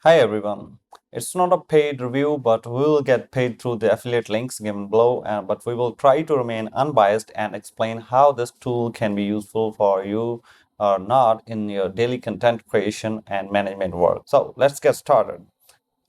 Hi everyone. It's not a paid review, but we will get paid through the affiliate links given below. But we will try to remain unbiased and explain how this tool can be useful for you or not in your daily content creation and management work. So let's get started.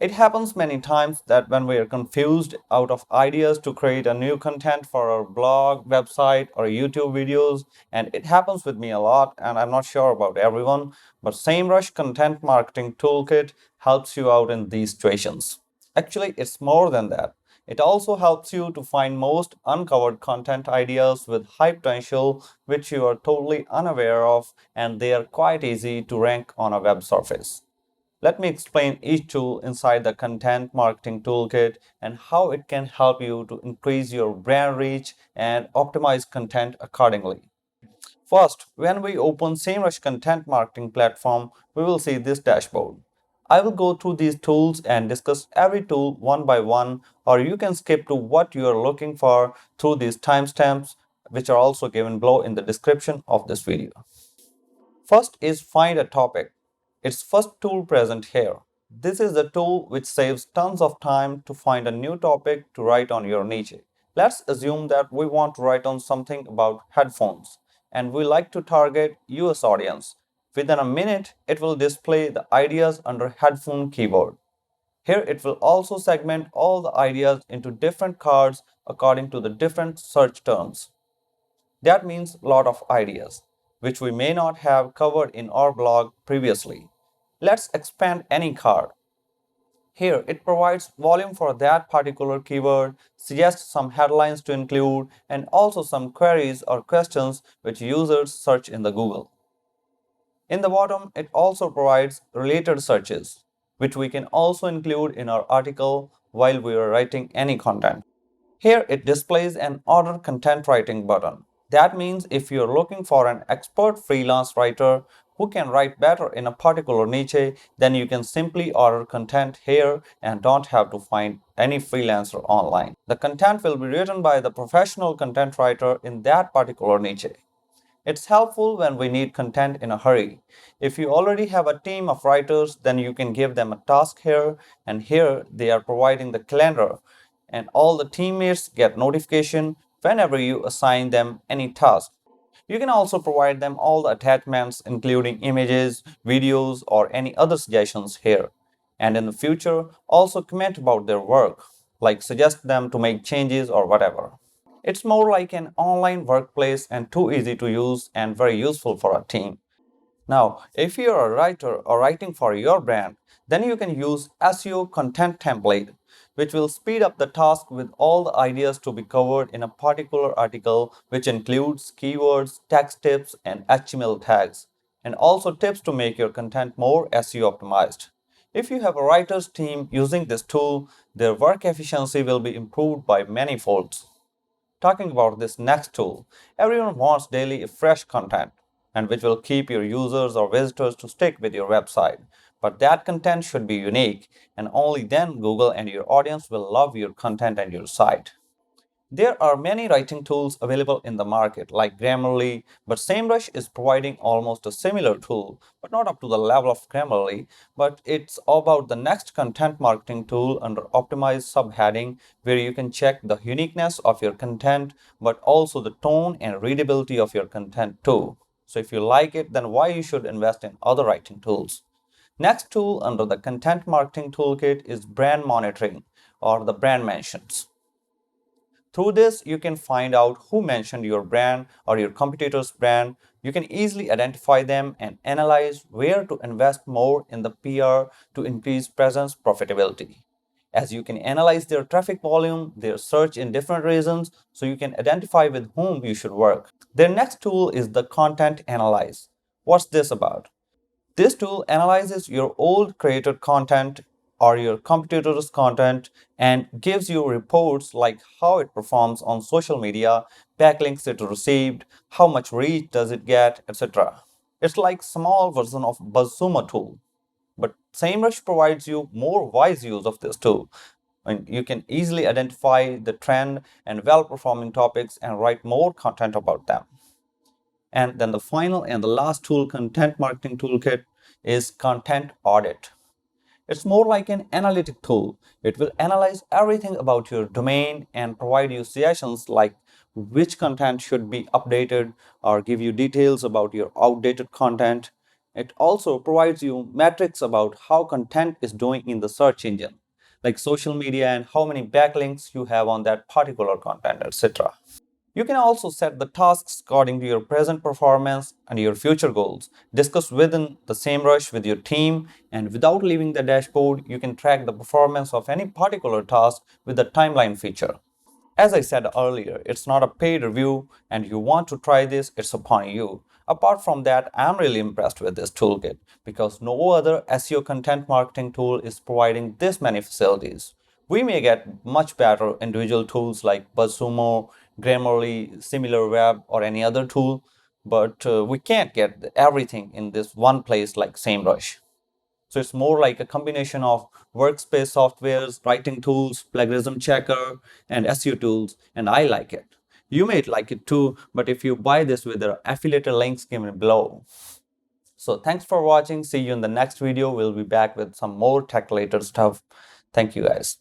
It happens many times that when we are confused out of ideas to create a new content for our blog, website, or YouTube videos, and it happens with me a lot, and I'm not sure about everyone, but SEMrush Content Marketing Toolkit helps you out in these situations. Actually, it's more than that. It also helps you to find most uncovered content ideas with high potential, which you are totally unaware of, and they are quite easy to rank on a web surface. Let me explain each tool inside the Content Marketing Toolkit and how it can help you to increase your brand reach and optimize content accordingly. First, when we open SEMrush Content Marketing Platform, we will see this dashboard. I will go through these tools and discuss every tool one by one, or you can skip to what you are looking for through these timestamps, which are also given below in the description of this video. First is Find a Topic. It's first tool present here. This is the tool which saves tons of time to find a new topic to write on your niche. Let's assume that we want to write on something about headphones and we like to target US audience. Within a minute, it will display the ideas under headphone keyword. Here it will also segment all the ideas into different cards according to the different search terms. That means a lot of ideas, which we may not have covered in our blog previously. Let's expand any card. Here, it provides volume for that particular keyword, suggests some headlines to include, and also some queries or questions which users search in the Google. In the bottom, it also provides related searches, which we can also include in our article while we are writing any content. Here it displays an Order Content Writing button. That means if you're looking for an expert freelance writer who can write better in a particular niche, then you can simply order content here and don't have to find any freelancer online. The content will be written by the professional content writer in that particular niche. It's helpful when we need content in a hurry. If you already have a team of writers, then you can give them a task here, and here they are providing the calendar, and all the teammates get notification whenever you assign them any task. You can also provide them all the attachments, including images, videos, or any other suggestions here. And in the future, also comment about their work, like suggest them to make changes or whatever. It's more like an online workplace and too easy to use and very useful for a team. Now, if you're a writer or writing for your brand, then you can use SEO Content Template, which will speed up the task with all the ideas to be covered in a particular article, which includes keywords, text tips, and HTML tags, and also tips to make your content more SEO optimized. If you have a writer's team using this tool, their work efficiency will be improved by many folds. Talking about this next tool, everyone wants daily fresh content and which will keep your users or visitors to stick with your website. But that content should be unique, and only then Google and your audience will love your content and your site. There are many writing tools available in the market like Grammarly, but SEMrush is providing almost a similar tool, but not up to the level of Grammarly, but it's about the next content marketing tool under optimized subheading where you can check the uniqueness of your content, but also the tone and readability of your content too. So if you like it, then why you should invest in other writing tools? Next tool under the content marketing toolkit is brand monitoring or the brand mentions. Through this, you can find out who mentioned your brand or your competitor's brand. You can easily identify them and analyze where to invest more in the PR to increase presence profitability. As you can analyze their traffic volume, their search in different regions, so you can identify with whom you should work. Their next tool is the Content Analyze. What's this about? This tool analyzes your old created content or your competitor's content and gives you reports like how it performs on social media, backlinks it received, how much reach does it get, etc. It's like small version of BuzzSumo tool. But SEMrush provides you more wise use of this tool. And you can easily identify the trend and well-performing topics and write more content about them. And then the final and the last tool, Content Marketing Toolkit, is Content Audit. It's more like an analytic tool. It will analyze everything about your domain and provide you suggestions like which content should be updated or give you details about your outdated content. It also provides you metrics about how content is doing in the search engine, like social media and how many backlinks you have on that particular content, etc. You can also set the tasks according to your present performance and your future goals. Discuss within the SEMrush with your team, and without leaving the dashboard, you can track the performance of any particular task with the timeline feature. As I said earlier, it's not a paid review, and you want to try this, it's upon you. Apart from that, I'm really impressed with this toolkit because no other SEO content marketing tool is providing this many facilities. We may get much better individual tools like BuzzSumo, Grammarly, SimilarWeb, or any other tool, but we can't get everything in this one place like SEMrush. So it's more like a combination of workspace softwares, writing tools, plagiarism checker, and SEO tools, and I like it. You may like it too, but if you buy this with the affiliate links given below. So thanks for watching. See you in the next video. We'll be back with some more tech related stuff. Thank you guys.